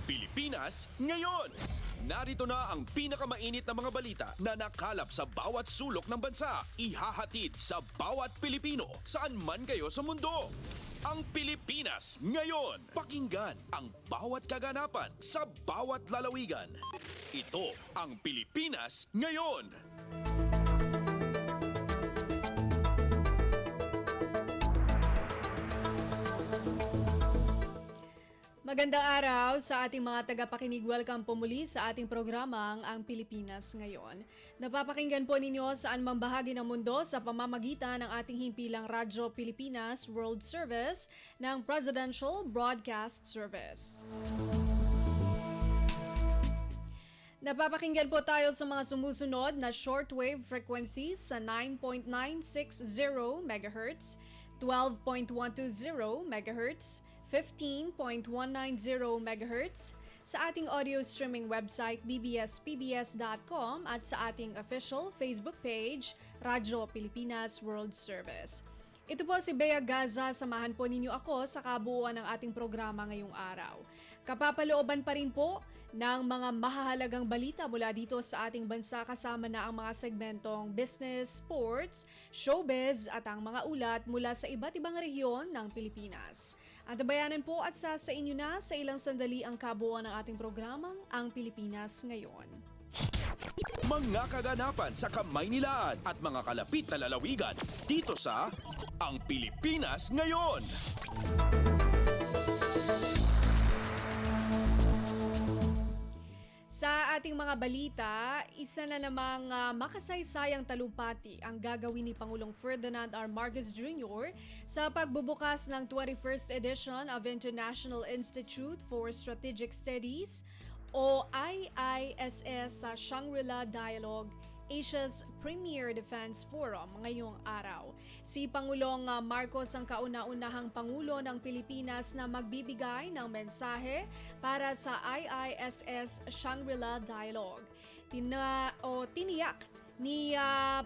Pilipinas ngayon. Narito na ang pinakamainit na mga balita na nakalap sa bawat sulok ng bansa. Ihahatid sa bawat Pilipino saan man kayo sa mundo. Ang Pilipinas ngayon. Pakinggan ang bawat kaganapan sa bawat lalawigan. Ito ang Pilipinas ngayon. Magandang araw sa ating mga tagapakinig. Welcome po muli sa ating programang Ang Pilipinas Ngayon. Napapakinggan po ninyo saan mang bahagi ng mundo sa pamamagitan ng ating himpilang Radyo Pilipinas World Service ng Presidential Broadcast Service. Napapakinggan po tayo sa mga sumusunod na shortwave frequencies sa 9.960 MHz, 12.120 MHz, 15.190 MHz, sa ating audio streaming website bbspbs.com at sa ating official Facebook page, Radyo Pilipinas World Service. Ito po si Bea Gaza, samahan po ninyo ako sa kabuuan ng ating programa ngayong araw. Kapapalooban pa rin po ng mga mahahalagang balita mula dito sa ating bansa kasama na ang mga segmentong business, sports, showbiz at ang mga ulat mula sa iba't ibang rehiyon ng Pilipinas. Antabayanan po at sa inyo na sa ilang sandali ang kabuuan ng ating programang Ang Pilipinas Ngayon. Mga kaganapan sa Kamaynilaan at mga kalapit na lalawigan dito sa Ang Pilipinas Ngayon. Sa ating mga balita, isa na namang makasaysayang talumpati ang gagawin ni Pangulong Ferdinand R. Marcos Jr. sa pagbubukas ng 21st edition of International Institute for Strategic Studies o IISS sa Shangri-La Dialogue, Asia's Premier Defense Forum ngayong araw. Si Pangulong Marcos ang kauna-unahang Pangulo ng Pilipinas na magbibigay ng mensahe para sa IISS Shangri-La Dialogue. Tiniyak ni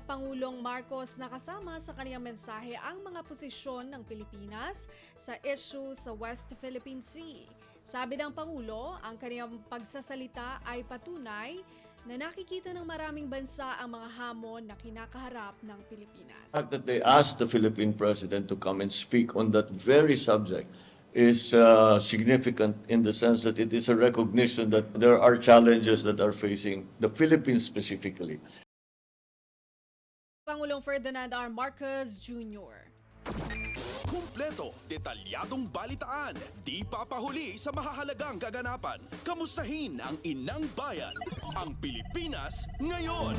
Pangulong Marcos na kasama sa kaniyang mensahe ang mga posisyon ng Pilipinas sa issue sa West Philippine Sea. Sabi ng Pangulo, ang kaniyang pagsasalita ay patunay na nakikita ng maraming bansa ang mga hamon na kinakaharap ng Pilipinas. The fact that they asked the Philippine president to come and speak on that very subject is significant in the sense that it is a recognition that there are challenges that are facing the Philippines specifically. Pangulong Ferdinand R. Marcos Jr. Kumpleto, detalyadong balitaan, di papahuli sa mahahalagang kaganapan. Kamustahin ang inang bayan, ang Pilipinas ngayon.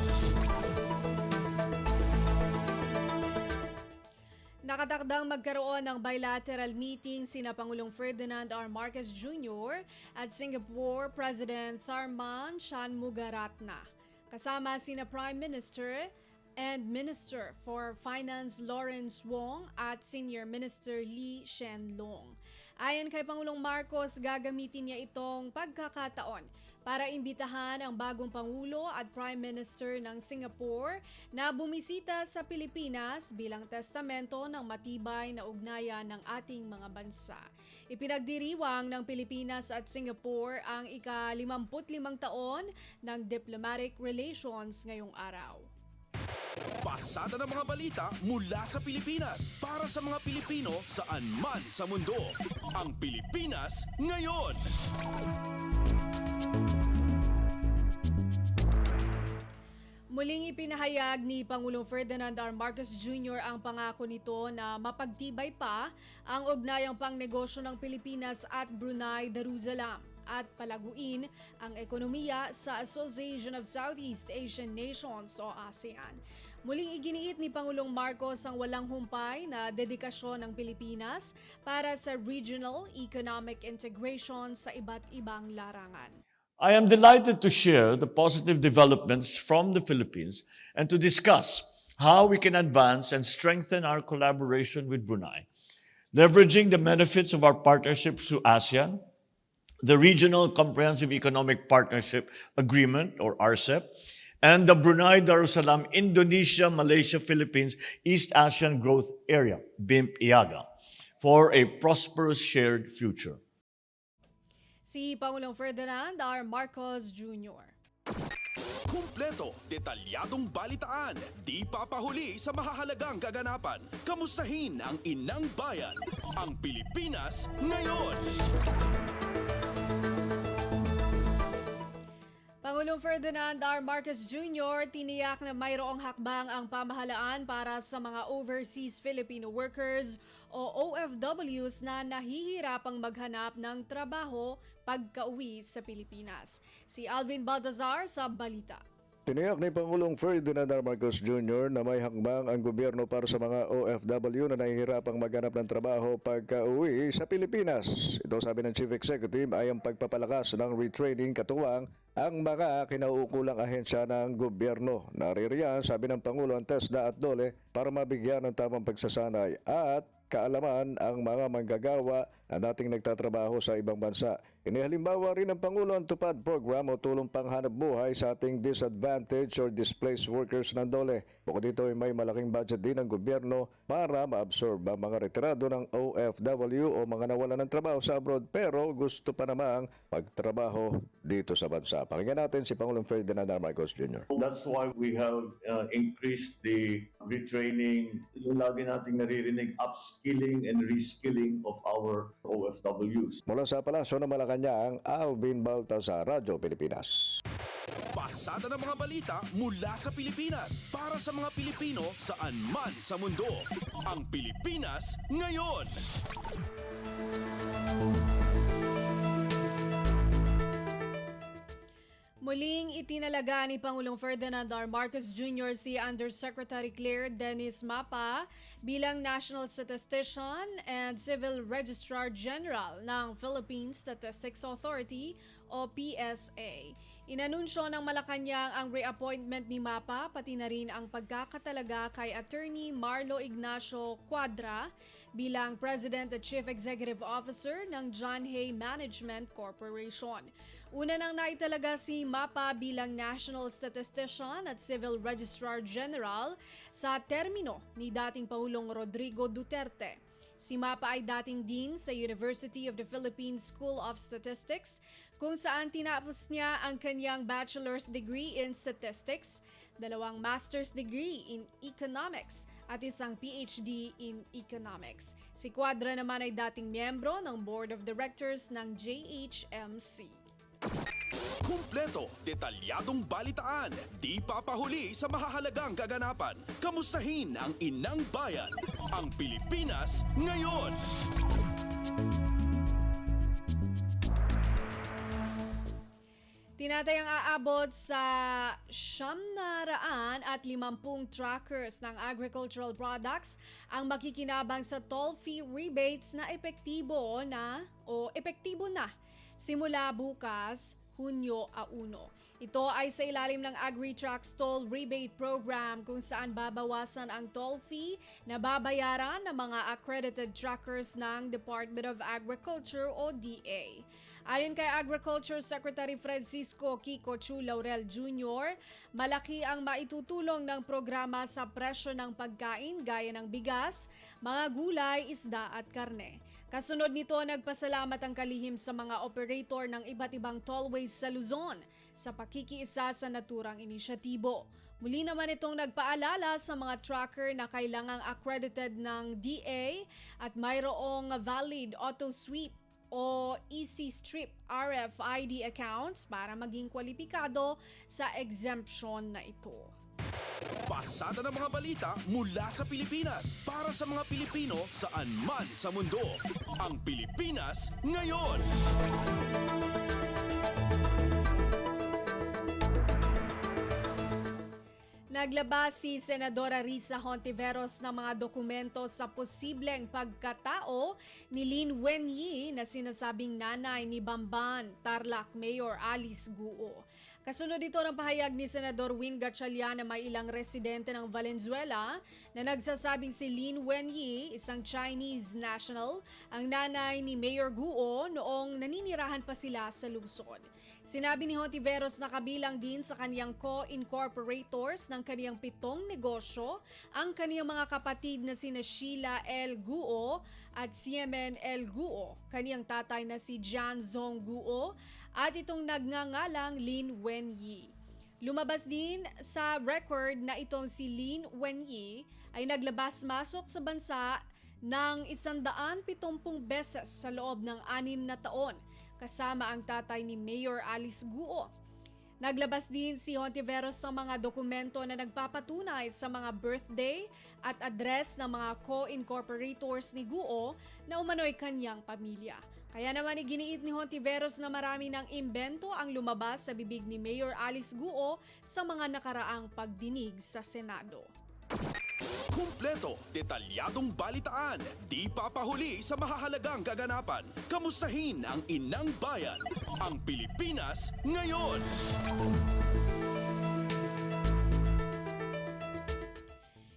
Nakatakdang magkaroon ng bilateral meeting sina Pangulong Ferdinand R. Marcos Jr. at Singapore President Tharman Shanmugaratnam. Kasama sina Prime Minister and Minister for Finance Lawrence Wong at Senior Minister Lee Hsien Loong. Ayon kay Pangulong Marcos, gagamitin niya itong pagkakataon para imbitahan ang bagong Pangulo at Prime Minister ng Singapore na bumisita sa Pilipinas bilang testamento ng matibay na ugnayan ng ating mga bansa. Ipinagdiriwang ng Pilipinas at Singapore ang ika-55 taon ng diplomatic relations ngayong araw. Pasada ng mga balita mula sa Pilipinas para sa mga Pilipino saan man sa mundo. Ang Pilipinas ngayon. Muling ipinahayag ni Pangulong Ferdinand R. Marcos Jr. ang pangako nito na mapagtibay pa ang ugnayang pangnegosyo ng Pilipinas at Brunei Darussalam at palaguin ang ekonomiya sa Association of Southeast Asian Nations o ASEAN. Muling iginiit ni Pangulong Marcos ang walang humpay na dedikasyon ng Pilipinas para sa regional economic integration sa iba't ibang larangan. I am delighted to share the positive developments from the Philippines and to discuss how we can advance and strengthen our collaboration with Brunei, leveraging the benefits of our partnership through ASEAN, the Regional Comprehensive Economic Partnership Agreement or RCEP, and the Brunei Darussalam Indonesia Malaysia Philippines East Asian Growth Area, BIMP-IAGA, for a prosperous shared future. si Pangulong Ferdinand R. Marcos Jr. Kumpleto, detalyadong balitaan, di papahuli sa mahahalagang kaganapan. Kamustahin ang inang bayan, ang Pilipinas ngayon. Pangulong Ferdinand R. Marcos Jr. tiniyak na mayroong hakbang ang pamahalaan para sa mga overseas Filipino workers o OFWs na nahihirapang maghanap ng trabaho pagka-uwi sa Pilipinas. Si Alvin Baltazar sa balita. Tiniyak ni Pangulong Ferdinand R. Marcos Jr. na may hakbang ang gobyerno para sa mga OFW na nahihirapang maghanap ng trabaho pagka-uwi sa Pilipinas. Ito sabi ng Chief Executive ay ang pagpapalakas ng retraining katuwang ang mga kinauukulang ahensya ng gobyerno. Naririyan, sabi ng Pangulo, ang TESDA at DOLE para mabigyan ng tamang pagsasanay at kaalaman ang mga manggagawa na dating nagtatrabaho sa ibang bansa. Inihalimbawa rin ng Pangulo ang TUPAD program o tulong panghanap buhay sa ating disadvantaged or displaced workers ng DOLE. Bukod dito ay may malaking budget din ng gobyerno para ma-absorb ang mga retirado ng OFW o mga nawalan ng trabaho sa abroad pero gusto pa namang magtrabaho dito sa bansa. Pakinggan natin si Pangulong Ferdinand R. Marcos Jr. That's why we have increased the retraining. Yung lagi nating naririnig, upskilling and reskilling of our OFWs. Mula sa Palasyo ng Malacanang, Alvin Baltazar, Radyo Pilipinas. Pasada ng mga balita mula sa Pilipinas para sa mga Pilipino saan man sa mundo. Ang Pilipinas ngayon. Muling itinalaga ni Pangulong Ferdinand R. Marcos Jr. si Undersecretary Claire Dennis Mapa bilang National Statistician and Civil Registrar General ng Philippine Statistics Authority o PSA. Inanunsyo ng Malacanang ang reappointment ni Mapa pati na rin ang pagkakatalaga kay Attorney Marlo Ignacio Cuadra bilang President at Chief Executive Officer ng John Hay Management Corporation. Una nang naitalaga si Mapa bilang National Statistician at Civil Registrar General sa termino ni dating Pangulong Rodrigo Duterte. Si Mapa ay dating dean sa University of the Philippines School of Statistics kung saan tinapos niya ang kanyang bachelor's degree in statistics, 2 master's degree in economics at isang PhD in economics. Si Cuadra naman ay dating miyembro ng Board of Directors ng JHMC. Kumpleto, detalyadong balitaan, di papahuli sa mahahalagang kaganapan. Kamustahin ang inang bayan, ang Pilipinas ngayon. Tinatayang aabot sa 750 trackers ng agricultural products ang makikinabang sa toll fee rebates na epektibo na simula bukas, Hunyo 1. Ito ay sa ilalim ng AgriTrax Toll Rebate Program kung saan babawasan ang toll fee na babayaran ng mga accredited trackers ng Department of Agriculture o DA. Ayon kay Agriculture Secretary Francisco Kiko Chu Laurel Jr., malaki ang maitutulong ng programa sa presyo ng pagkain gaya ng bigas, mga gulay, isda at karne. Kasunod nito, nagpasalamat ang kalihim sa mga operator ng iba't ibang tollways sa Luzon sa pakikiisa sa naturang inisyatibo. Muli naman itong nagpaalala sa mga tracker na kailangang accredited ng DA at mayroong valid auto sweep o EC Strip RFID accounts para maging kwalipikado sa exemption na ito. Pasada ng mga balita mula sa Pilipinas para sa mga Pilipino saan man sa mundo. Ang Pilipinas ngayon. Naglabas si Senadora Risa Hontiveros ng mga dokumento sa posibleng pagkatao ni Lin Wenyi na sinasabing nanay ni Bamban, Tarlac Mayor Alice Guo. Kasunod ito ng pahayag ni Senador Win Gatchalian na may ilang residente ng Valenzuela na nagsasabing si Lin Wenyi, isang Chinese national, ang nanay ni Mayor Guo noong naninirahan pa sila sa lungsod. Sinabi ni Hontiveros na kabilang din sa kaniyang co-incorporators ng kaniyang 7 negosyo ang kaniyang mga kapatid na sina Sheila L. Guo at Siemen L. Guo, kaniyang tatay na si Jian Zong Guo at itong nagngangalang Lin Wenyi. Lumabas din sa record na itong si Lin Wenyi ay naglabas-masok sa bansa ng 170 beses sa loob ng 6 na taon, kasama ang tatay ni Mayor Alice Guo. Naglabas din si Hontiveros ng mga dokumento na nagpapatunay sa mga birthday at address ng mga co-incorporators ni Guo na umano'y kanyang pamilya. Kaya naman iginiit ni Hontiveros na marami ng imbento ang lumabas sa bibig ni Mayor Alice Guo sa mga nakaraang pagdinig sa Senado. Kumpleto, detalyadong balitaan, di papahuli sa mahahalagang kaganapan. Kamustahin ang inang bayan, ang Pilipinas ngayon.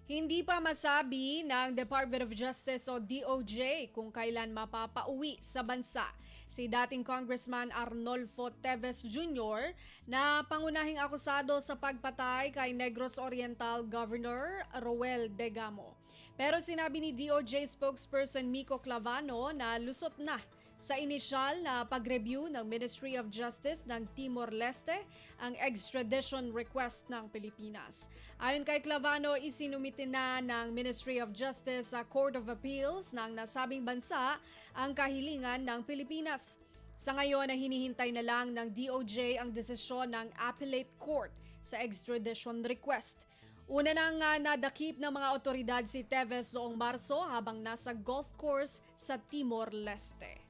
Hindi pa masabi ng Department of Justice o DOJ kung kailan mapapauwi sa bansa si dating Congressman Arnolfo Teves Jr. na pangunahing akusado sa pagpatay kay Negros Oriental Governor Roel Degamo. Pero sinabi ni DOJ spokesperson Miko Clavano na lusot na sa inisyal na pag-review ng Ministry of Justice ng Timor-Leste ang extradition request ng Pilipinas. Ayon kay Clavano, isinumitin na ng Ministry of Justice sa Court of Appeals ng nasabing bansa ang kahilingan ng Pilipinas. Sa ngayon ay hinihintay na lang ng DOJ ang desisyon ng Appellate Court sa extradition request. Una nang nadakip ng mga otoridad si Teves noong Marso habang nasa golf course sa Timor-Leste.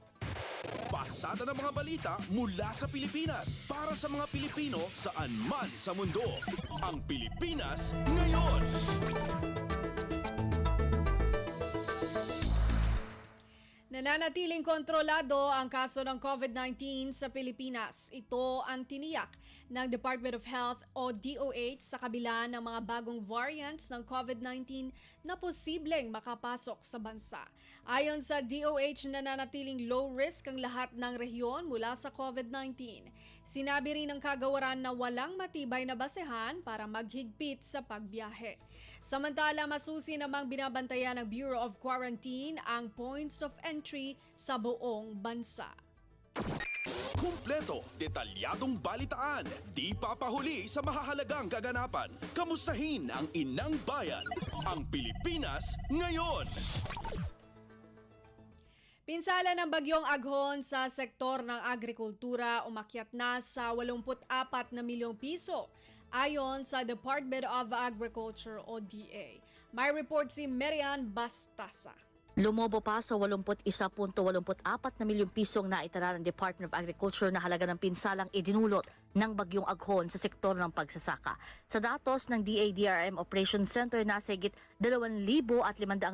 Pasada ng mga balita mula sa Pilipinas para sa mga Pilipino saan man sa mundo. Ang Pilipinas ngayon. Nananatiling kontrolado ang kaso ng COVID-19 sa Pilipinas. Ito ang tiniyak ng Department of Health o DOH sa kabila ng mga bagong variants ng COVID-19 na posibleng makapasok sa bansa. Ayon sa DOH, nananatiling low risk ang lahat ng rehiyon mula sa COVID-19. Sinabi rin ng kagawaran na walang matibay na basehan para maghigpit sa pagbiyahe. Samantala, masusi namang binabantayan ng Bureau of Quarantine ang points of entry sa buong bansa. Kumpleto, detalyadong balitaan, di papahuli sa mahahalagang kaganapan. Kamustahin ang inang bayan, ang Pilipinas ngayon. Pinsala ng bagyong Aghon sa sektor ng agrikultura umakyat na sa 84 na milyong piso ayon sa Department of Agriculture o DA. May report si Marian Bastasa. Lumobo pa sa 81.84 na milyong pisong naitala ng Department of Agriculture na halaga ng pinsalang idinulot ng bagyong Aghon sa sektor ng pagsasaka. Sa datos ng DADRM Operations Center, nasa higit 2,500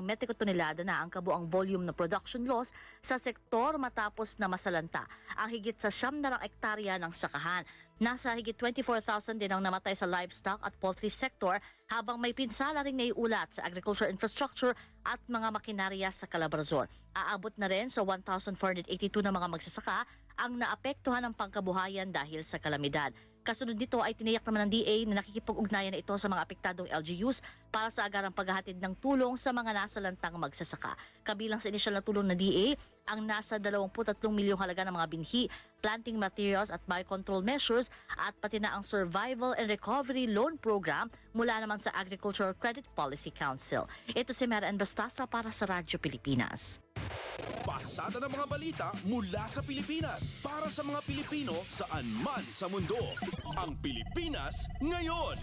metriko tonelada na ang kabuang volume ng production loss sa sektor matapos na masalanta ang higit sa 900 ektarya ng sakahan. Nasa higit 24,000 din ang namatay sa livestock at poultry sector habang may pinsala ring naiulat sa agriculture infrastructure at mga makinarya sa Calabarzon. Aabot na rin sa 1,482 na mga magsasaka ang naapektuhan ng pangkabuhayan dahil sa kalamidad. Kasunod nito ay tiniyak naman ng DA na nakikipag-ugnayan na ito sa mga apektadong LGUs para sa agarang paghahatid ng tulong sa mga nasalantang magsasaka. Kabilang sa inisyal na tulong ng DA, ang nasa 23 milyong halaga ng mga binhi, planting materials at biocontrol measures at pati na ang Survival and Recovery Loan Program mula naman sa Agricultural Credit Policy Council. Ito si Marian Bastasa para sa Radyo Pilipinas. Pasada ng mga balita mula sa Pilipinas para sa mga Pilipino saan man sa mundo. Ang Pilipinas ngayon.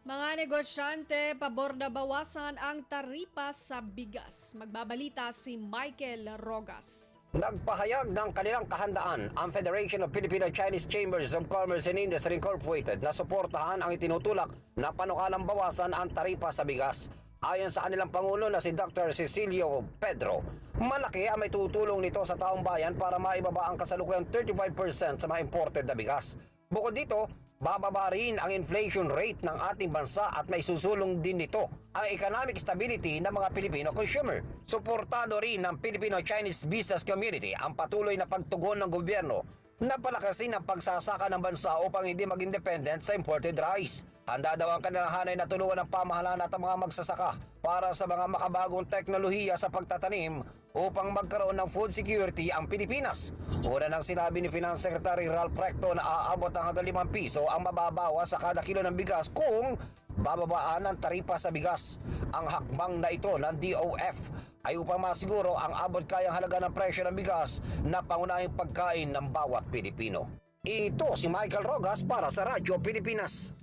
Mga negosyante, pabor na bawasan ang taripa sa bigas. Magbabalita si Michael Rogas. Nagpahayag ng kanilang kahandaan ang Federation of Filipino-Chinese Chambers of Commerce and Industry Incorporated na suportahan ang itinutulak na panukalang bawasan ang taripa sa bigas. Ayon sa kanilang Pangulo na si Dr. Cecilio Pedro, malaki ang may tutulong nito sa taong bayan para maibaba ang kasalukuyang 35% sa mga imported na bigas. Bukod dito, bababa rin ang inflation rate ng ating bansa at may susulong din nito ang economic stability ng mga Pilipino consumer. Suportado rin ng Filipino-Chinese business community ang patuloy na pagtugon ng gobyerno na palakasin ang pagsasaka ng bansa upang hindi maging dependent sa imported rice. Handa daw ang kanilang hanay na tulungan ng pamahalaan at ang mga magsasaka para sa mga makabagong teknolohiya sa pagtatanim upang magkaroon ng food security ang Pilipinas. Una nang sinabi ni Finance Secretary Ralph Recto na aabot ang hanggang 5 piso ang mababawas sa kada kilo ng bigas kung bababaan ang taripa sa bigas. Ang hakbang na ito ng DOF ay upang masiguro ang abot kayang halaga ng presyo ng bigas na pangunahing pagkain ng bawat Pilipino. Ito si Michael Rogas para sa Radyo Pilipinas.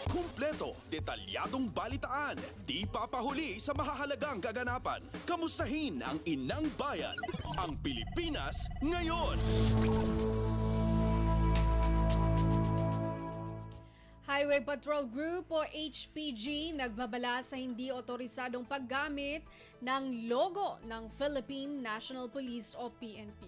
Kumpleto, detalyadong balitaan, di papahuli sa mahahalagang kaganapan. Kamustahin ang inang bayan, ang Pilipinas ngayon. Highway Patrol Group o HPG nagbabala sa hindi otorisadong paggamit ng logo ng Philippine National Police o PNP.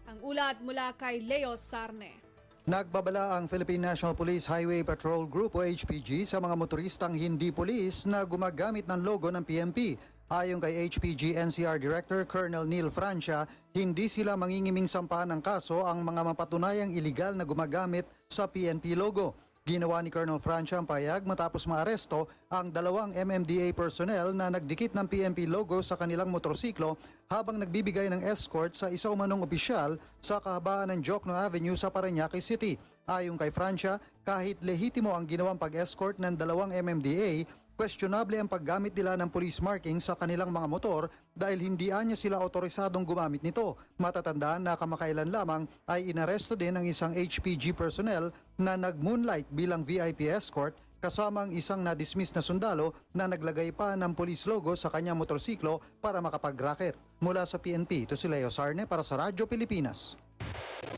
Ang ulat mula kay Leo Sarne. Nagbabala ang Philippine National Police Highway Patrol Group o HPG sa mga motoristang hindi pulis na gumagamit ng logo ng PNP. Ayon kay HPG NCR Director Colonel Neil Francia, hindi sila mangingiming sampahan ng kaso ang mga mapatunayang iligal na gumagamit sa PNP logo. Ginawa ni Colonel Francia ang payag matapos maaresto ang 2 MMDA personnel na nagdikit ng PNP logo sa kanilang motorsiklo habang nagbibigay ng escort sa isa umanong opisyal sa kahabaan ng Jokno Avenue sa Parañaque City. Ayon kay Francia, kahit lehitimo ang ginawang pag-escort ng 2 MMDA, questionable ang paggamit nila ng police marking sa kanilang mga motor dahil hindi anya sila otorisadong gumamit nito. Matatandaan na kamakailan lamang ay inaresto din ang isang HPG personnel na nag-moonlight bilang VIP escort kasama ang isang na-dismiss na sundalo na naglagay pa ng police logo sa kanyang motorsiklo para makapag-racket. Mula sa PNP, ito si Leo Sarne para sa Radyo Pilipinas.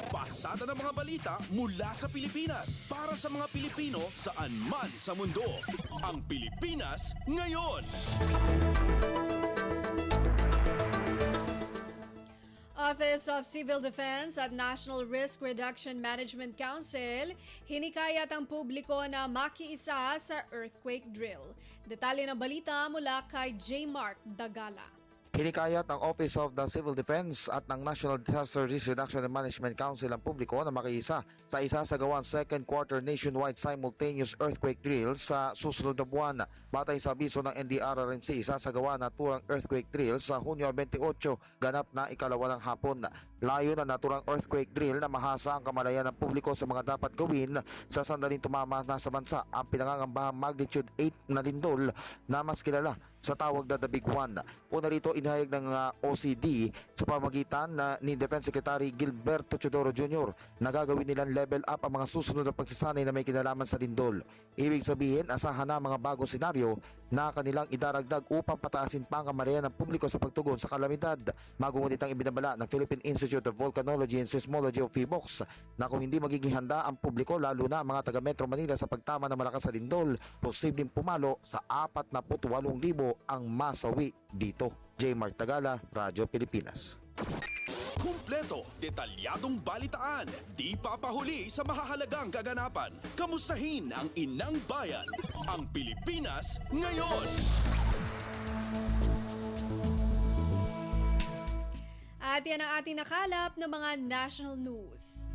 Pasada ng mga balita mula sa Pilipinas para sa mga Pilipino saan man sa mundo. Ang Pilipinas ngayon. Office of Civil Defense at National Risk Reduction Management Council hinikayat ang publiko na makiisa sa earthquake drill. Detalye ng balita mula kay J. Mark Dagala. Hinikayat ng Office of the Civil Defense at ng National Disaster Risk Reduction and Management Council ang publiko na makiisa sa isasagawang second quarter nationwide simultaneous earthquake drill sa susunod na buwan. Batay sa abiso ng NDRRMC, isasagawa na naturang earthquake drill sa Hunyo 28, ganap na ikalawa ng hapon. Layo na naturang earthquake drill na mahasa ang kamalayan ng publiko sa mga dapat gawin sa sandaling tumama na sa bansa ang pinangangambahang magnitude 8 na lindol na mas kilala sa tawag na The Big One. Una rito inahayag ng OCD sa pamagitan ni Defense Secretary Gilberto Teodoro Jr. na gagawin nilang level up ang mga susunod na pagsasanay na may kinalaman sa lindol. Ibig sabihin, asahan na mga bagong senaryo na kanilang idaragdag upang pataasin pa ang kamalayan ng publiko sa pagtugon sa kalamidad. Magungunit ang ibinabala ng Philippine Institute of Volcanology and Seismology of PHIVOLCS na kung hindi magiging handa ang publiko, lalo na ang mga taga Metro Manila sa pagtama ng malakas sa lindol, posibleng pumalo sa 48,000 ang masawi dito. J. Mark Tagala, Radyo Pilipinas. Kumpleto, detalyadong balitaan, di papahuli sa mahahalagang kaganapan. Kamustahin ang inang bayan, ang Pilipinas ngayon. At yan ang ating nakalap ng mga national news.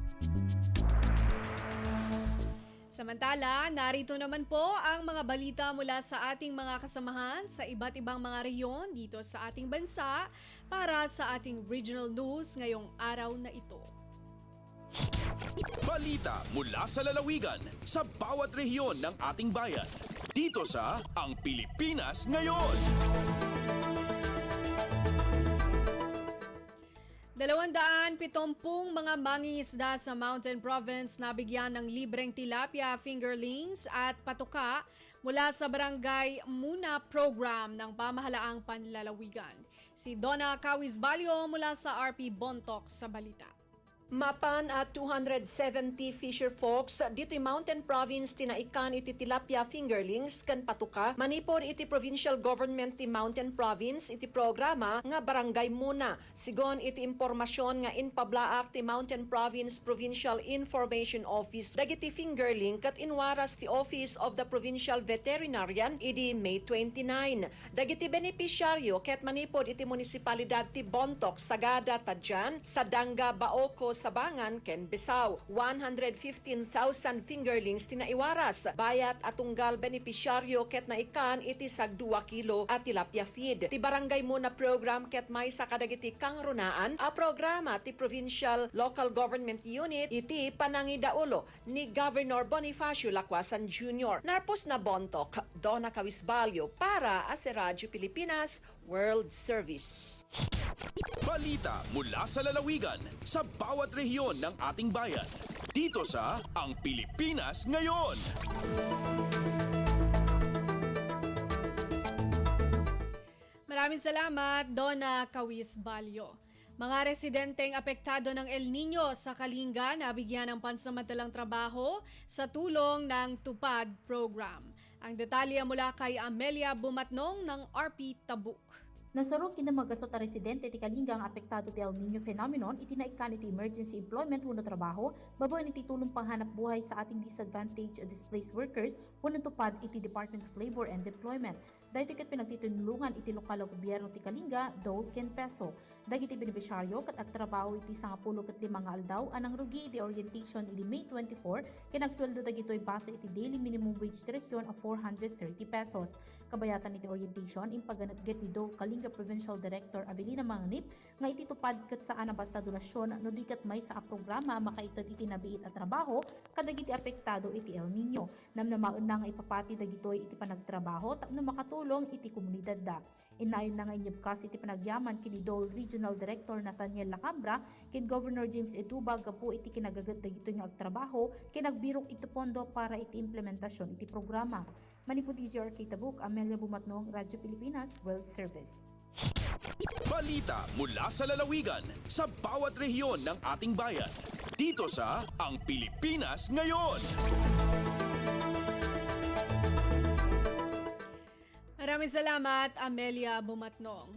Samantala, narito naman po ang mga balita mula sa ating mga kasamahan sa iba't ibang mga rehiyon dito sa ating bansa para sa ating regional news ngayong araw na ito. Balita mula sa lalawigan sa bawat rehiyon ng ating bayan. Dito sa Ang Pilipinas Ngayon. 270 mga mangingisda sa Mountain Province na bigyan ng libreng tilapia, fingerlings at patuka mula sa Barangay Muna Program ng Pamahalaang Panlalawigan. Si Donna Kawis Balio mula sa RP Bontoc sa balita. Mapan at 270 fisher folks dito'y Mountain Province tinaikan iti tilapia fingerlings kan patuka manipod iti provincial government ti Mountain Province iti programa nga barangay muna sigon iti impormasyon nga inpablaak ti Mountain Province Provincial Information Office dagiti fingerling kat inwaras ti Office of the Provincial Veterinarian idi May 29 dagiti benepisyaryo ket manipod iti munisipalidad ti Bontoc, Sagada, Tadjan, Sadanga, Baoco, Sabangan, ken Bisaw. 115,000 fingerlings tinaiwaras. Bayat at tunggal benepisyaryo ket naikan iti sag 2 kilo at tilapia feed. Ti barangay muna program ket may sa kadagiti kangrunaan a programa ti Provincial Local Government Unit iti panangidaulo ni Governor Bonifacio Lacwasan Jr. Narpos na Bontoc, Donna Cawisbalyo para sa Radyo Pilipinas World Service. Balita mula sa lalawigan sa bawat rehiyon ng ating bayan. Dito sa Ang Pilipinas Ngayon. Maraming salamat, Donna Cawisbalyo. Mga residenteng apektado ng El Nino sa Kalinga nabigyan ng pansamantalang trabaho sa tulong ng Tupad Program. Ang detalye mula kay Amelia Bumatnong ng RP Tabuk. Nasarong kinamagasot a residente ti Kalinga ang apektado ti El Nino phenomenon itinaikan iti emergency employment wenno trabaho babaen iti tulong panghanap buhay sa ating disadvantaged o displaced workers wenno tupad iti Department of Labor and Employment. Dahito ket pinagtitinulungan iti lokal na gobyerno ti Kalinga, Dole ken Peso. Dagiti benepisyaryo ket agtrabaho iti 15 nga aldaw anang rugi iti orientation iti May 24 ken agsweldo dagitoy base iti daily minimum wage ti rehiyon a 430 pesos. Kabayatan iti orientation impaganatget ni Dole Kalinga Provincial Director Avelina Manganip nga iti tupad ket saan a basta donasyon no di ket may sa programa makaitad iti nabiit a trabaho kadagiti apektado iti El Nino. Namnamaen na nga ipapati dagitoy iti panagtrabaho tapno makatulong iti komunidad da. Inayon na nga inyebkas iti panagyaman kini Dole Regional Director Nathaniel Lacambra ken Governor James Etuba gapu iti kinagagat dagitoy nga agtrabaho kinagbirok iti pondo para iti implementasyon iti programa. Manipod RK Tabuk, Amelia Bumatnong, Radyo Pilipinas World Service. Balita mula sa lalawigan sa bawat rehiyon ng ating bayan. Dito sa Ang Pilipinas Ngayon. Maraming salamat, Amelia Bumatnong.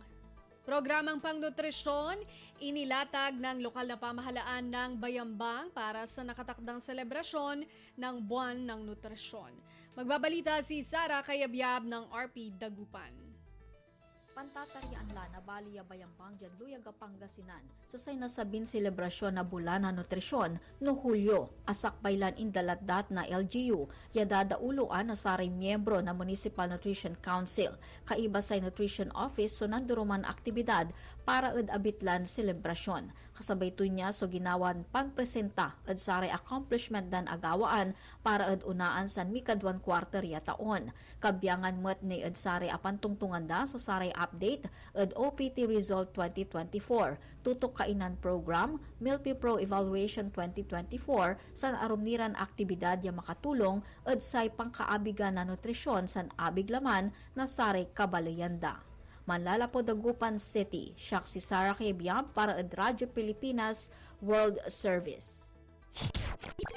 Programang pangnutrisyon inilatag ng lokal na pamahalaan ng Bayambang para sa nakatakdang selebrasyon ng Buwan ng Nutrisyon. Magbabalita si Sara Kayabyab ng RP Dagupan. Pantatarian lana Baliya Bayambang dyan Luyag Pangasinan. Susay na sabin selebrasyon na bulan na nutrisyon no Hulyo. Asak baylan indalatdat na LGU. Yadadauloan na saray miyembro na Municipal Nutrition Council. Kaiba sa Nutrition Office so nanduruman aktibidad para abitlan selebrasyon. Kasabay to niya so ginawan pangpresenta at saray accomplishment dan agawaan para unaan san mikadwan quarter ya taon. Kabyangan mo't ni saray apantungtungan da so saray update at OPT Result 2024, Tutok Kainan Program, Milpi Pro Evaluation 2024, san arumniran aktibidad ya makatulong at say pangkaabigan na nutrisyon san abig laman na sari kabalayanda. Manlalapo Dagupan City, siya si Sara Kayabyab para at Radyo Pilipinas World Service.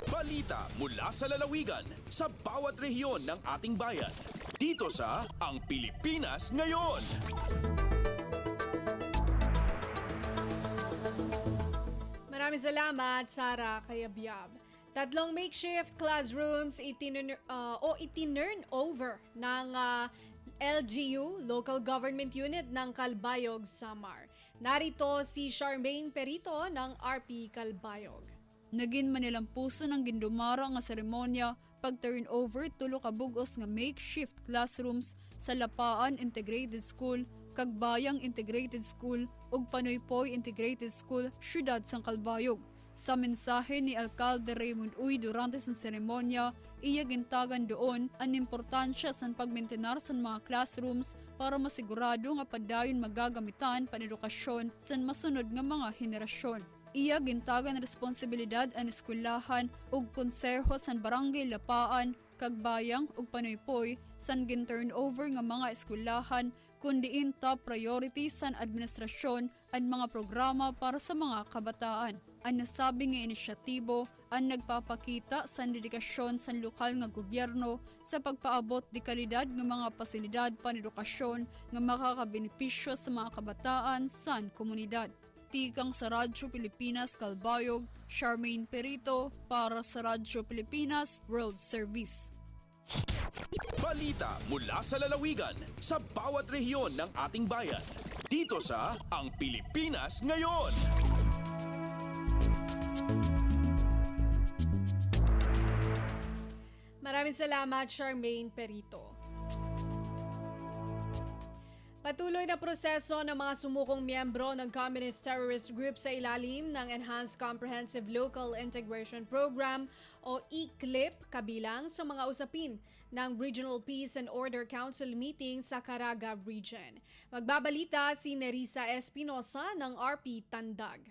Balita mula sa lalawigan sa bawat rehiyon ng ating bayan. Dito sa Ang Pilipinas Ngayon. Maraming salamat, Sara Kayabyab. 3 makeshift classrooms itinurn over ng LGU, Local Government Unit ng Calbayog, Samar. Narito si Charmaine Perito ng RP Calbayog. Naging Manilang puso ng gindumara nga seremonya pag-turnover tulo ka bugos nga makeshift classrooms sa Lapaan Integrated School, Kagbayang Integrated School ug Panoypoy Integrated School, Syudad sang Calbayog. Sa mensahe ni Alcalde Raymond Uy durante sa seremonya, iya gintagan doon ang importansya sa pagmaintenar sa mga classrooms para masigurado nga padayon magagamitan panedukasyon sa masunod nga mga henerasyon. Iya gintagan responsibilidad ang eskwelahan ug konseho sa barangay Lapaan, Kagbayang ug Panoypoy san gin-turnover nga mga eskwelahan kundiin top priority sa administrasyon at mga programa para sa mga kabataan. Ang nasabing nga inisyatibo ang nagpapakita sa dedikasyon sa lokal nga gobyerno sa pagpaabot di kalidad ng mga pasilidad panedukasyon nga makakabenepisyo sa mga kabataan sa komunidad. Tikang sa Radyo Pilipinas Kalbayog, Charmaine Perito para sa Radyo Pilipinas World Service. Balita mula sa lalawigan sa bawat rehiyon ng ating bayan. Dito sa Ang Pilipinas Ngayon. Maraming salamat, Charmaine Perito. Patuloy na proseso ng mga sumukong miyembro ng Communist Terrorist Group sa ilalim ng Enhanced Comprehensive Local Integration Program o ECLIP kabilang sa mga usapin ng Regional Peace and Order Council meeting sa Caraga Region. Magbabalita si Nerissa Espinosa ng RP Tandag.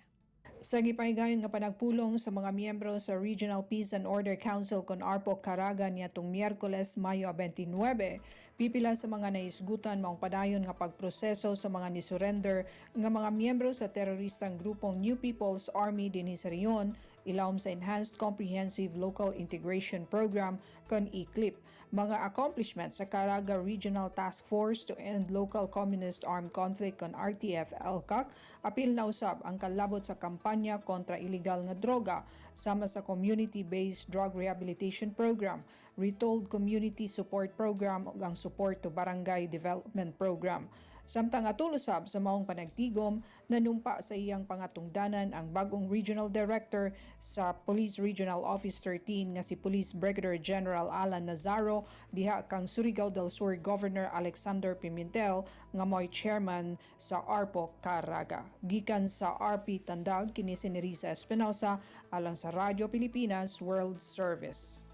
Sa gipaygayon nga panagpulong sa mga miyembro sa Regional Peace and Order Council kon ARPO Caraga niadtong Miyerkules, Mayo 29, pipila sa mga naisgutan maong padayon nga pagproseso sa mga nisurrender nga mga miyembro sa teroristang grupong New People's Army dinhi sa Rion, ilawom sa Enhanced Comprehensive Local Integration Program kon ECLIP. Mga accomplishments sa Caraga Regional Task Force to End Local Communist Armed Conflict kon RTF-LCAC, apil na usab ang kalabot sa kampanya kontra illegal nga droga sama sa Community-Based Drug Rehabilitation Program, Retold Community Support Program ug ang Support to Barangay Development Program. Samtang atulusab sa maong panagtigom, nanumpa sa iyang pangatungdanan ang bagong Regional Director sa Police Regional Office 13 nga si Police Brigadier General Alan Nazaro diha kang Surigao del Sur Governor Alexander Pimentel nga mo'y chairman sa ARPO Caraga. Gikan sa RP Tandag, kini si Nerissa Espinosa alang sa Radyo Pilipinas World Service.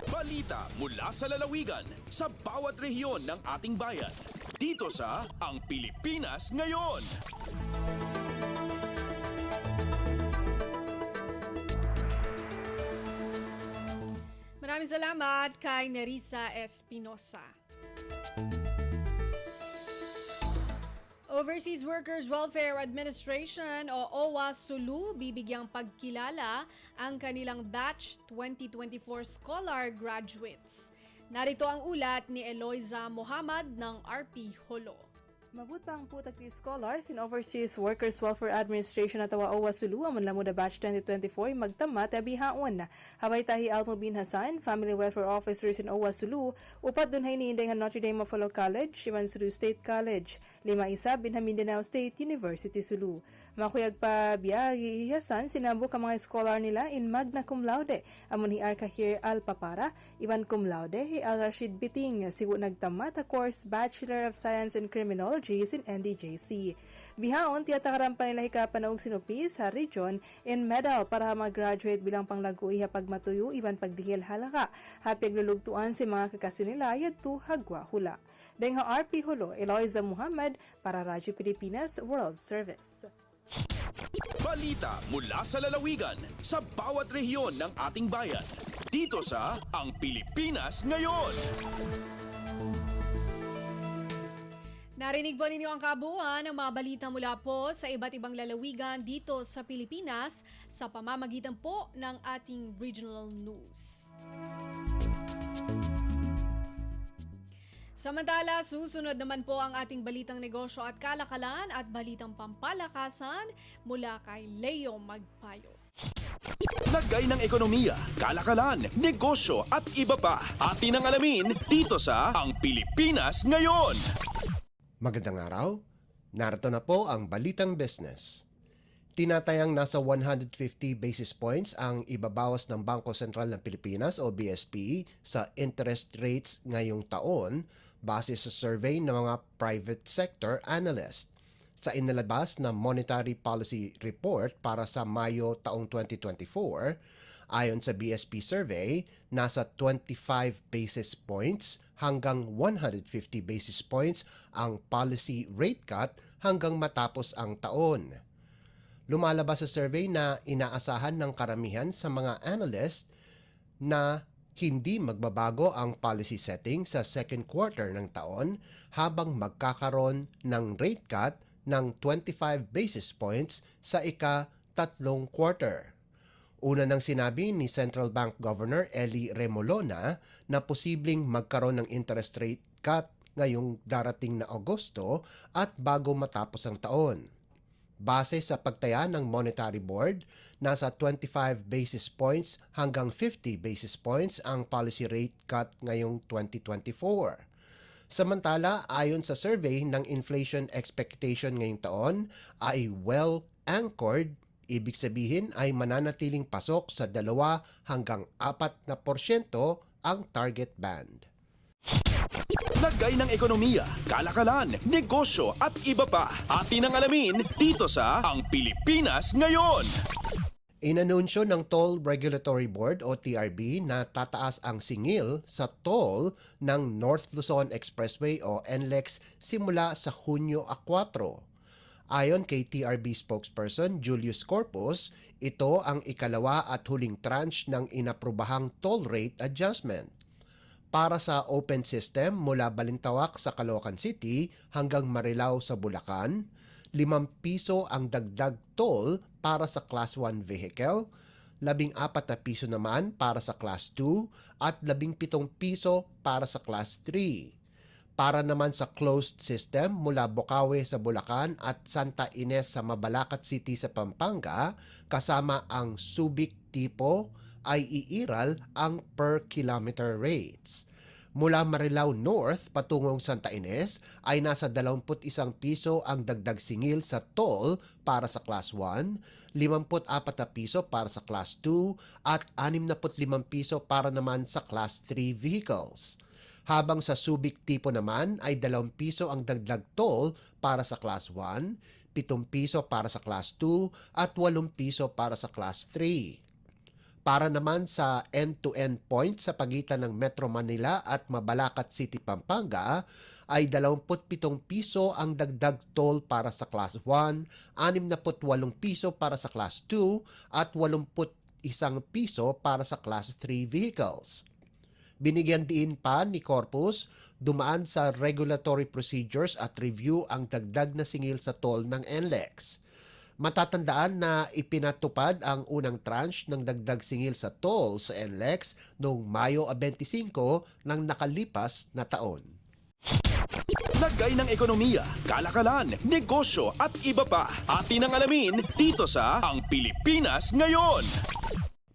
Balita mula sa lalawigan sa bawat rehiyon ng ating bayan. Dito sa Ang Pilipinas Ngayon. Maraming salamat kay Nerissa Espinosa. Overseas Workers Welfare Administration o OWA-SULU bibigyang pagkilala ang kanilang Batch 2024 Scholar Graduates. Narito ang ulat ni Eloisa Muhammad ng RP Holo. Mabutang putak ti scholars in Overseas Workers Welfare Administration at OWA-SULU amon lamo da batch 2024 magtamat abihaon. Habay tahi Almubin Hasan, Family Welfare Officers in OWA-SULU, upat dunhay ni Inday Notre Dame of Apollo College, Simansuru State College, 5 isa Binha Mindanao State University Sulu. Makuyag pa biyagi Hasan, sinambok ang mga scholar nila in magna cum laude, amon hi Arkahir Alpapara, iwan cum laude, hi Al Rashid Biting, siwo nagtamat a course Bachelor of Science in Criminology in NDJC. Bihaon, tiyatakaran pa nila hikapan og sinupi sa region in medal para mag-graduate bilang panglagu iha pagmatuyo iban pagdihil halaka. Hapyag lulugtuan si mga kakasin nila yadto hagwa hula. Dengha RP Holo, Eloisa Muhammad para Radyo Pilipinas World Service. Balita mula sa lalawigan sa bawat rehiyon ng ating bayan. Dito sa Ang Pilipinas Ngayon. Narinig ba ninyo ang kabuuan ng mga balita mula po sa iba't ibang lalawigan dito sa Pilipinas sa pamamagitan po ng ating regional news. Samantala, susunod naman po ang ating balitang negosyo at kalakalan at balitang pampalakasan mula kay Leo Magpayo. Lagay ng ekonomiya, kalakalan, negosyo at iba pa. Atin ang alamin dito sa Ang Pilipinas Ngayon. Magandang araw, narito na po ang Balitang Business. Tinatayang nasa 150 basis points ang ibabawas ng Bangko Sentral ng Pilipinas o BSP sa interest rates ngayong taon base sa survey ng mga private sector analyst. Sa inilabas na Monetary Policy Report para sa Mayo taong 2024, ayon sa BSP survey, nasa 25 basis points hanggang 150 basis points ang policy rate cut hanggang matapos ang taon. Lumalabas sa survey na inaasahan ng karamihan sa mga analyst na hindi magbabago ang policy setting sa second quarter ng taon habang magkakaroon ng rate cut ng 25 basis points sa tatlong quarter. Una nang sinabi ni Central Bank Governor Eli Remolona na posibleng magkaroon ng interest rate cut ngayong darating na Agosto at bago matapos ang taon. Base sa pagtaya ng Monetary Board, nasa 25 basis points hanggang 50 basis points ang policy rate cut ngayong 2024. Samantala, ayon sa survey ng inflation expectation ngayong taon ay well-anchored. Ibig sabihin ay mananatiling pasok sa 2 hanggang 4% ang target band. Lagay ng ekonomiya, kalakalan, negosyo at iba pa. Atin ang alamin dito sa Ang Pilipinas Ngayon. Inanunsyo ng Toll Regulatory Board o TRB na tataas ang singil sa toll ng North Luzon Expressway o NLEX simula sa Hunyo 4. Ayon kay TRB spokesperson Julius Corpus, ito ang ikalawa at huling tranche ng inaprubahang toll rate adjustment. Para sa open system mula Balintawak sa Caloocan City hanggang Marilao sa Bulacan, 5 piso ang dagdag toll para sa Class 1 vehicle, 14 na piso naman para sa Class 2 at 17 piso para sa Class 3. Para naman sa closed system mula Bocaue sa Bulacan at Santa Ines sa Mabalacat City sa Pampanga, kasama ang Subic tipo, ay iiral ang per kilometer rates. Mula Marilao North patungong Santa Ines ay nasa 21 piso ang dagdag singil sa toll para sa Class 1, 54 na piso para sa Class 2 at 65 piso para naman sa Class 3 vehicles. Habang sa Subic tipo naman ay 2 piso ang dagdag toll para sa Class 1, 7 piso para sa Class 2 at 8 piso para sa Class 3. Para naman sa end-to-end point sa pagitan ng Metro Manila at Mabalacat City, Pampanga ay 27 piso ang dagdag toll para sa Class 1, 68 piso para sa Class 2 at 81 piso para sa Class 3 vehicles. Binigyan diin pa ni Corpus, dumaan sa regulatory procedures at review ang dagdag na singil sa toll ng NLEX. Matatandaan na ipinatupad ang unang tranche ng dagdag singil sa toll sa NLEX noong Mayo 25 ng nakalipas na taon. Lagay ng ekonomiya, kalakalan, negosyo at iba pa. Atin ang alamin dito sa Ang Pilipinas Ngayon.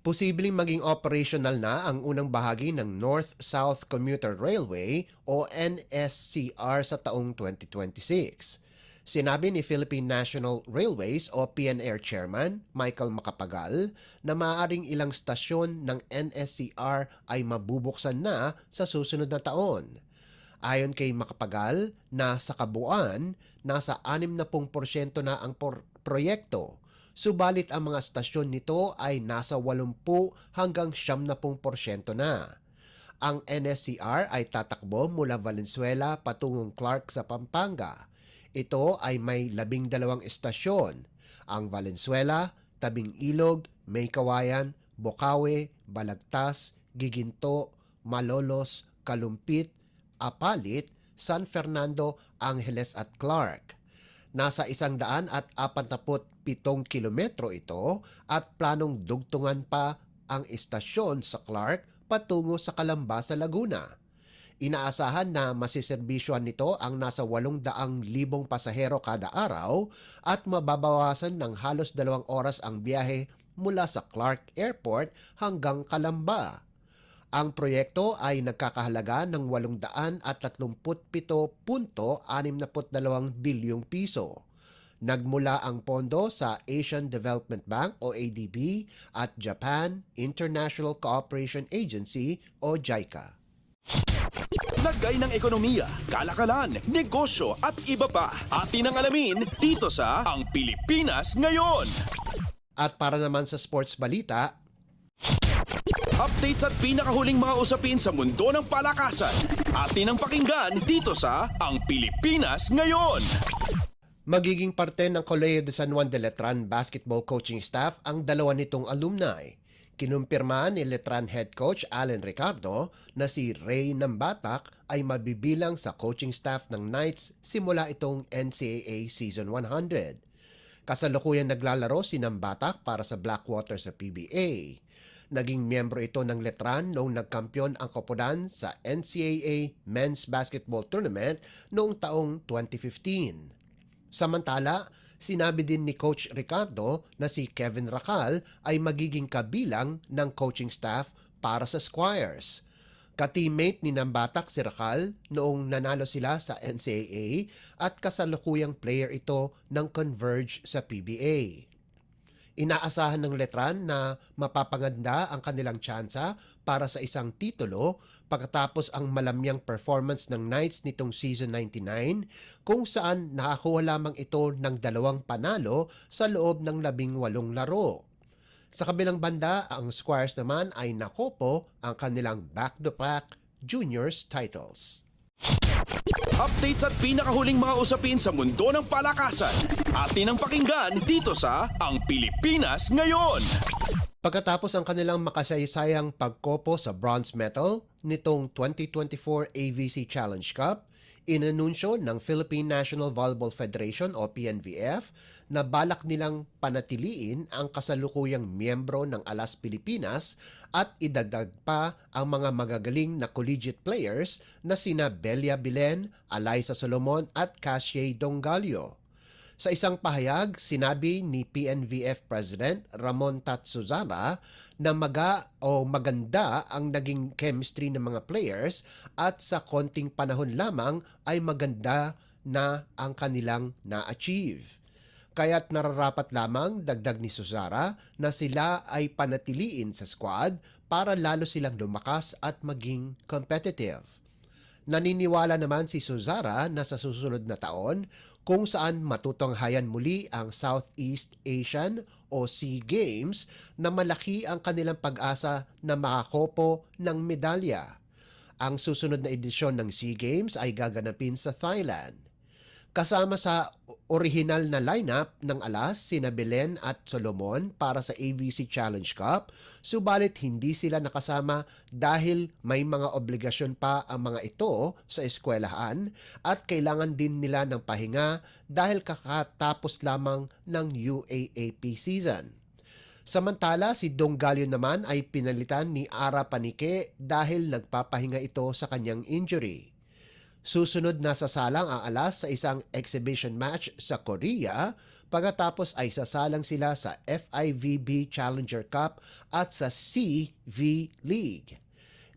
Posibleng maging operational na ang unang bahagi ng North-South Commuter Railway o NSCR sa taong 2026. Sinabi ni Philippine National Railways o PNR Chairman Michael Macapagal na maaaring ilang stasyon ng NSCR ay mabubuksan na sa susunod na taon. Ayon kay Macapagal na sa kabuuan, nasa 60% na ang proyekto. Subalit ang mga stasyon nito ay nasa 80 hanggang 70% na. Ang NSCR ay tatakbo mula Valenzuela patungong Clark sa Pampanga. Ito ay may 12 estasyon. Ang Valenzuela, Tabing Ilog, May Kawayan, Bocaue, Balagtas, Giginto, Malolos, Kalumpit, Apalit, San Fernando, Angeles at Clark. Nasa 147 kilometro ito at planong dugtungan pa ang istasyon sa Clark patungo sa Calamba sa Laguna. Inaasahan na masiserbisyohan nito ang nasa 800,000 pasahero kada araw at mababawasan ng halos 2 oras ang biyahe mula sa Clark Airport hanggang Calamba. Ang proyekto ay nagkakahalaga ng 837.62 bilyong piso. Nagmula ang pondo sa Asian Development Bank o ADB at Japan International Cooperation Agency o JICA. Lagay ng ekonomiya, kalakalan, negosyo at iba pa. Atin ang alamin dito sa Ang Pilipinas Ngayon. At para naman sa sports balita, updates at pinakahuling mga usapin sa mundo ng palakasan. Atin ang pakinggan dito sa Ang Pilipinas Ngayon. magiging parte ng Colegio de San Juan de Letran basketball coaching staff ang 2 nitong alumni. Kinumpirma ni Letran head coach Allen Ricardo na si Ray Nambatak ay mabibilang sa coaching staff ng Knights simula itong NCAA Season 100. Kasalukuyan naglalaro si Nambatak para sa Blackwater sa PBA. Naging miyembro ito ng Letran noong nagkampiyon ang koponan sa NCAA Men's Basketball Tournament noong taong 2015. Samantala, sinabi din ni Coach Ricardo na si Kevin Racal ay magiging kabilang ng coaching staff para sa Squires. Ka-teammate ni Nambatak si Racal noong nanalo sila sa NCAA at kasalukuyang player ito ng Converge sa PBA. Inaasahan ng Letran na mapapaganda ang kanilang tsansa para sa isang titulo pagkatapos ang malamyang performance ng Knights nitong season 99 kung saan nakakuha lamang ito ng 2 panalo sa loob ng 18 laro. Sa kabilang banda, ang Squires naman ay nakopo ang kanilang back-to-back juniors titles. Updates at pinakahuling mga usapin sa mundo ng palakasan. Atin ang pakinggan dito sa Ang Pilipinas Ngayon. Pagkatapos ang kanilang makasaysayang pagkopo sa bronze medal nitong 2024 AVC Challenge Cup, inanunsyo ng Philippine National Volleyball Federation o PNVF na balak nilang panatiliin ang kasalukuyang miyembro ng Alas Pilipinas at idagdag pa ang mga magagaling na collegiate players na sina Belia Bilen, Alaysa Solomon at Cassie Dongalio. Sa isang pahayag, sinabi ni PNVF President Ramon Tatsuzara na maganda ang naging chemistry ng mga players at sa konting panahon lamang ay maganda na ang kanilang na-achieve. Kaya't nararapat lamang, dagdag ni Suzara, na sila ay panatiliin sa squad para lalo silang lumakas at maging competitive. Naniniwala naman si Suzara na sa susunod na taon kung saan matutunghayan muli ang Southeast Asian o SEA Games na malaki ang kanilang pag-asa na makakopo ng medalya. Ang susunod na edisyon ng SEA Games ay gaganapin sa Thailand. Kasama sa orihinal na lineup ng Alas sina Belen at Solomon para sa AVC Challenge Cup, subalit hindi sila nakasama dahil may mga obligasyon pa ang mga ito sa eskwelahan at kailangan din nila ng pahinga dahil kakatapos lamang ng UAAP season. Samantala, si Dongalio naman ay pinalitan ni Ara Panike dahil nagpapahinga ito sa kanyang injury. Susunod na sasalang ang Alas sa isang exhibition match sa Korea, pagkatapos ay sasalang sila sa FIVB Challenger Cup at sa CV League.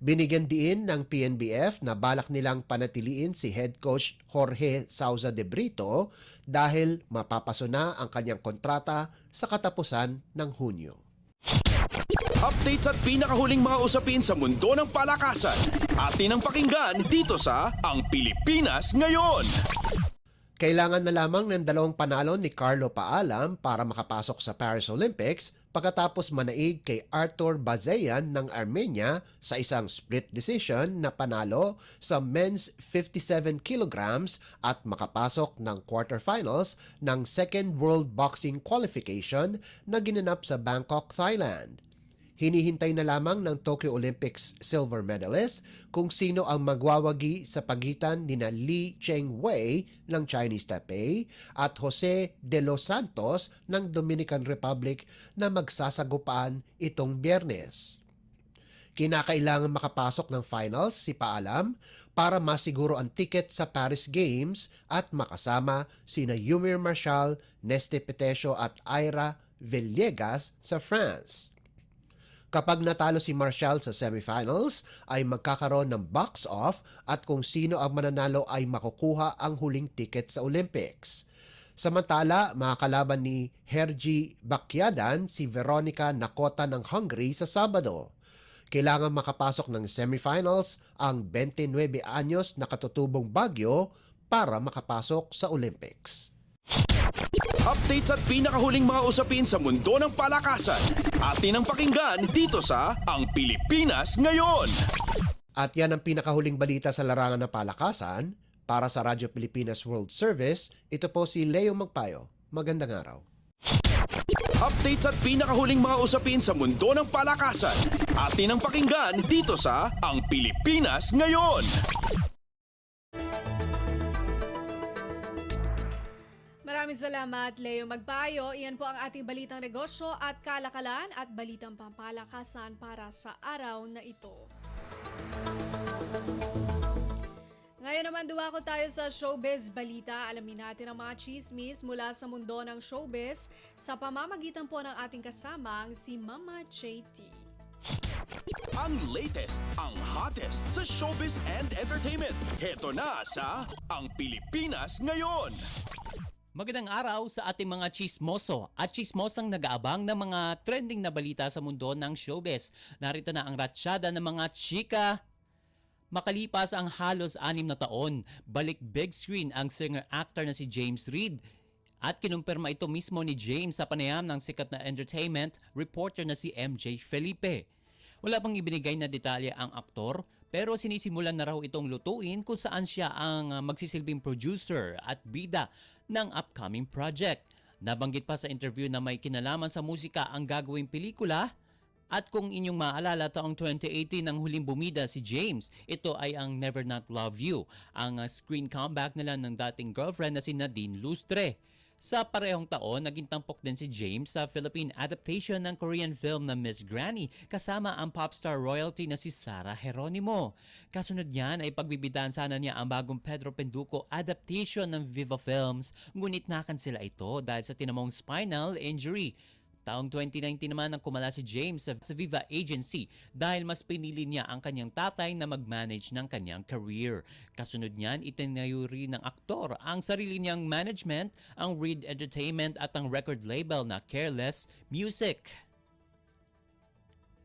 Binigyan din ng PNBF na balak nilang panatiliin si head coach Jorge Sauza de Brito dahil mapapaso na ang kanyang kontrata sa katapusan ng Hunyo. Updates at pinakahuling mga usapin sa mundo ng palakasan. Atin ang pakinggan dito sa Ang Pilipinas Ngayon. Kailangan na lamang ng 2 panalo ni Carlo Paalam para makapasok sa Paris Olympics pagkatapos manaig kay Artur Bazeyan ng Armenia sa isang split decision na panalo sa men's 57 kilograms at makapasok ng quarterfinals ng Second World Boxing Qualification na ginanap sa Bangkok, Thailand. Hinihintay na lamang ng Tokyo Olympics silver medalist kung sino ang magwawagi sa pagitan nina Li Chengwei ng Chinese Taipei at Jose de los Santos ng Dominican Republic na magsasagupaan itong Biyernes. Kinakailangan makapasok ng finals si Paalam para masiguro ang ticket sa Paris Games at makasama sina Yumir Marshall, Neste Petesio at Ira Villegas sa France. Kapag natalo si Marshall sa semifinals, ay magkakaroon ng box-off at kung sino ang mananalo ay makukuha ang huling ticket sa Olympics. Samantala, makakalaban ni Herji Bakyadan si Veronica Nakota ng Hungary sa Sabado. Kailangan makapasok ng semifinals ang 29 anyos na katutubong Baguio para makapasok sa Olympics. Updates at pinakahuling mga usapin sa mundo ng palakasan. Atin ang pakinggan dito sa Ang Pilipinas Ngayon. At yan ang pinakahuling balita sa larangan ng palakasan. Para sa Radyo Pilipinas World Service, ito po si Leo Magpayo. Magandang araw. Updates at pinakahuling mga usapin sa mundo ng palakasan. Atin ang pakinggan dito sa Ang Pilipinas Ngayon. Maraming salamat, Leo Magpayo. Iyan po ang ating balitang negosyo at kalakalan at balitang pampalakasan para sa araw na ito. Ngayon naman duwako tayo sa showbiz balita. Alamin natin ang mga chismis mula sa mundo ng showbiz sa pamamagitan po ng ating kasamang si Mama JT. Ang latest, ang hottest sa showbiz and entertainment. Heto na sa Ang Pilipinas Ngayon. Magandang araw sa ating mga chismoso at chismosang nag-aabang ng mga trending na balita sa mundo ng showbiz. Narito na ang ratsyada ng mga chika. Makalipas ang halos 6 na taon, balik big screen ang singer-actor na si James Reid. At kinumpirma ito mismo ni James sa panayam ng sikat na entertainment reporter na si MJ Felipe. Wala pang ibinigay na detalye ang aktor pero sinisimulan na raw itong lutuin kung saan siya ang magsisilbing producer at bida ng upcoming project. Nabanggit pa sa interview na may kinalaman sa musika ang gagawing pelikula. At kung inyong maalala, taong 2018 nang huling bumida si James, ito ay ang Never Not Love You, ang screen comeback nila ng dating girlfriend na si Nadine Lustre. Sa parehong taon, naging tampok din si James sa Philippine adaptation ng Korean film na Miss Granny kasama ang popstar royalty na si Sarah Geronimo. Kasunod niyan ay pagbibidaan sana niya ang bagong Pedro Penduko adaptation ng Viva Films, ngunit nakansela ito dahil sa tinamong spinal injury. Taong 2019 naman nang kumala si James sa Viva Agency dahil mas pinili niya ang kanyang tatay na mag-manage ng kanyang career. Kasunod niyan, itinayo rin ng aktor ang sarili niyang management, ang Reid Entertainment at ang record label na Careless Music.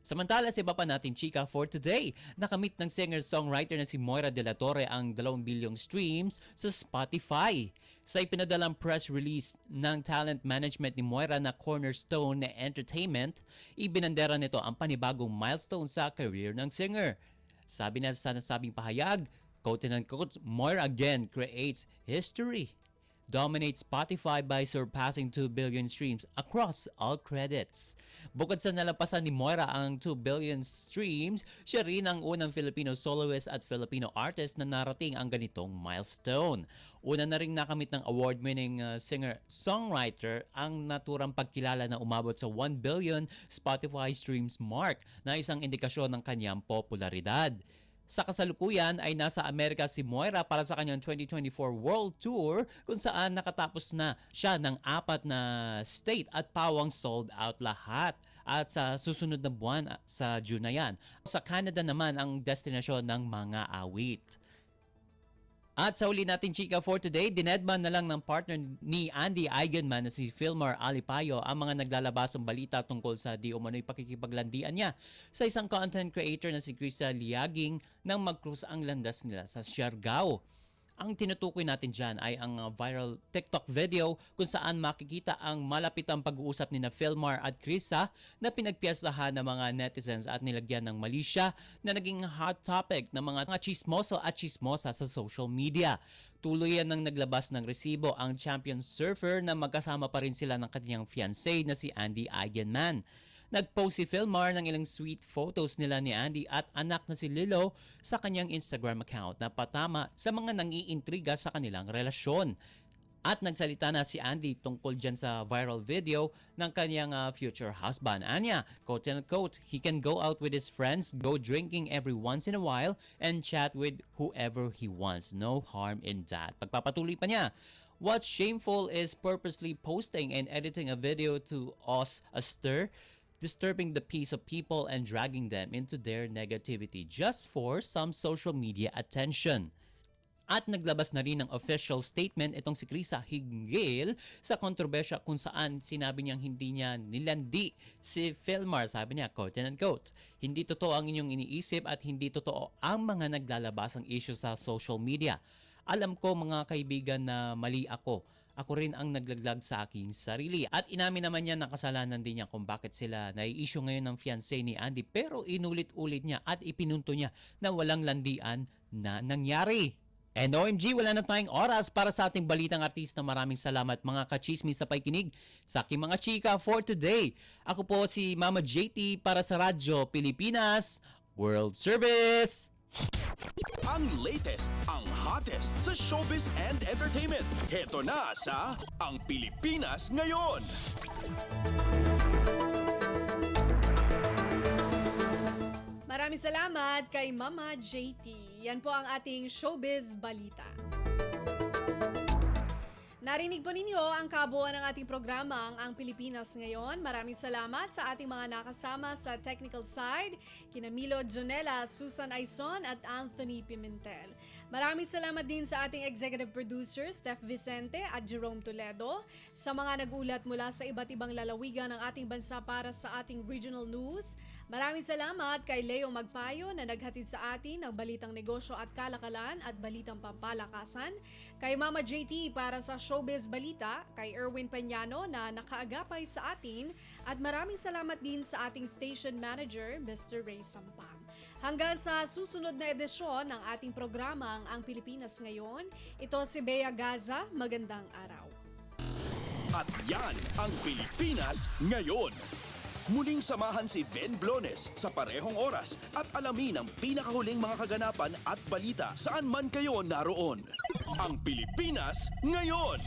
Samantala sa iba pa natin chika for today, nakamit ng singer-songwriter na si Moira De La Torre ang 2 bilyong streams sa Spotify. Sa ipinadalang press release ng talent management ni Moira na Cornerstone Entertainment, ibinandera nito ang panibagong milestone sa career ng singer. Sabi na sa nasabing pahayag, quote-unquote, Moira again creates history. Dominates Spotify by surpassing 2 billion streams across all credits. Bukod sa nalampasan ni Moira ang 2 billion streams, siya rin ang unang Filipino soloist at Filipino artist na narating ang ganitong milestone. Una na rin nakamit ng award-winning singer-songwriter ang naturang pagkilala na umabot sa 1 billion Spotify streams mark na isang indikasyon ng kanyang popularidad. Sa kasalukuyan ay nasa Amerika si Moira para sa kanyang 2024 World Tour kung saan nakatapos na siya ng 4 na state at pawang sold out lahat. At sa susunod na buwan sa June na yan, sa Canada naman ang destinasyon ng mga awit. At sa uli natin chika for today, dinedman na lang ng partner ni Andy Eigenman na si Filmar Alipayo ang mga naglalabasang balita tungkol sa di umano'y pakikipaglandian niya sa isang content creator na si Krista Liaging nang mag-cruise ang landas nila sa Siargao. Ang tinutukoy natin dyan ay ang viral TikTok video kung saan makikita ang malapitang pag-uusap ni na Filmar at Krista na pinagpiyasahan ng mga netizens at nilagyan ng mali siya na naging hot topic ng mga chismoso at chismosa sa social media. Tuluyan nang naglabas ng resibo ang champion surfer na magkasama pa rin sila ng kanyang fiancé na si Andy Eigenman. Nag-post si Filmar ng ilang sweet photos nila ni Andy at anak na si Lilo sa kanyang Instagram account na patama sa mga nangiintriga sa kanilang relasyon. At nagsalita na si Andy tungkol dyan sa viral video ng kanyang future husband. Anya, quote-unquote, he can go out with his friends, go drinking every once in a while, and chat with whoever he wants. No harm in that. Pagpapatuloy pa niya, what's shameful is purposely posting and editing a video to cause a stir, disturbing the peace of people and dragging them into their negativity just for some social media attention. At naglabas na rin ng official statement itong si Krista hinggil sa kontrobersya kung saan sinabi niyang hindi niya nilandi si Filmar. Sabi niya, quote-unquote, hindi totoo ang inyong iniisip at hindi totoo ang mga naglalabasang issue sa social media. Alam ko mga kaibigan na mali ako. Ako rin ang naglaglag sa aking sarili. At inamin naman niya na kasalanan din niya kung bakit sila nai-issue ngayon ng fiancé ni Andy. Pero inulit-ulit niya at ipinunto niya na walang landian na nangyari. And OMG, wala na tayong oras para sa ating balitang artista. Maraming salamat mga kachismis sa pakikinig sa aking mga chika for today. Ako po si Mama JT para sa Radyo Pilipinas World Service. Ang latest, ang hottest sa showbiz and entertainment. Heto na sa Ang Pilipinas Ngayon. Maraming salamat kay Mama JT. Yan po ang ating showbiz balita. Narinig po ninyo ang kabuuan ng ating programang Ang Pilipinas Ngayon. Maraming salamat sa ating mga nakasama sa technical side, kina Milo Jonella, Susan Aison at Anthony Pimentel. Maraming salamat din sa ating executive producers, Steph Vicente at Jerome Toledo, sa mga nag-ulat mula sa iba't ibang lalawigan ng ating bansa para sa ating regional news. Maraming salamat kay Leo Magpayo na naghatid sa atin ng balitang negosyo at kalakalan at balitang pampalakasan, kay Mama JT para sa showbiz balita, kay Erwin Peñano na nakaagapay sa atin, at maraming salamat din sa ating station manager, Mr. Ray Sampang. Hanggang sa susunod na edisyon ng ating programang Ang Pilipinas Ngayon, ito si Bea Gaza. Magandang araw. At yan ang Pilipinas Ngayon. Muling samahan si Ben Blones sa parehong oras at alamin ang pinakahuling mga kaganapan at balita saan man kayo naroon. Ang Pilipinas Ngayon!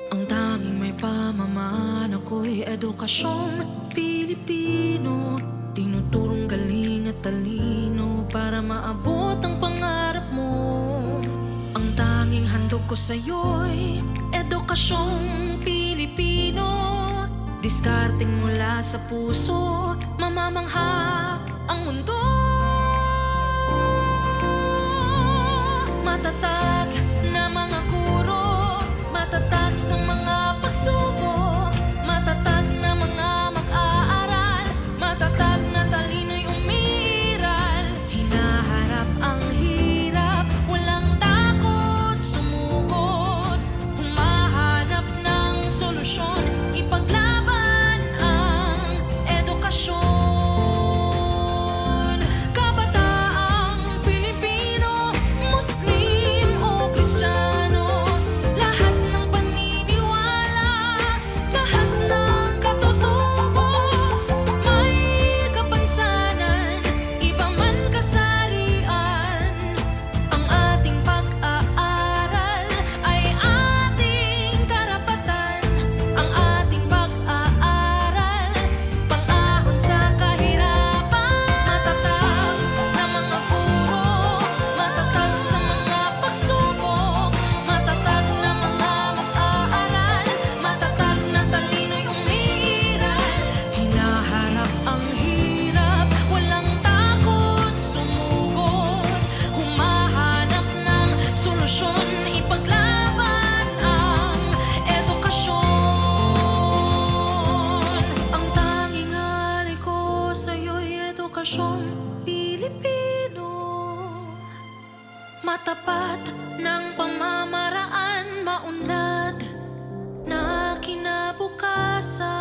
Ang tanging may pamamaan ako'y edukasyong Pilipino. Tinuturong galing at talino para maabot ang pangarap mo. Ang tanging handog ko sa'yo'y edukasyong Pilipino. Diskarteng mula sa puso, mamamangha ang mundo. Matatag na mga guro, matatag sa mga pagsubok, matatag na mga mag-aaral, matatag na talino'y umiiral. Hinaharap ang hirap, walang takot sumugod, humahanap ng solusyon, ipaglaban ang edukasyon. Kabataang Pilipino, Muslim o Kristiyano, lahat ng paniniwala, lahat ng katutubo, may kapansanan, iba man kasarian. Ang ating pag-aaral ay ating karapatan. Ang ating pag-aaral, pang-ahon sa kahirapan. Matatag na mga guro, matatag sa mga pagsubok, matatag na mga mag-aaral, matatag na talino'y umiiral. Hinaharap ang hirap, walang takot sumugod, humahanap ng solusyon, ipaglaban ang edukasyon. Ang tanging alay ko sa'yo'y edukasyong Pilipino. Matapat ng pamamaraan, maunlad na kinabukasan.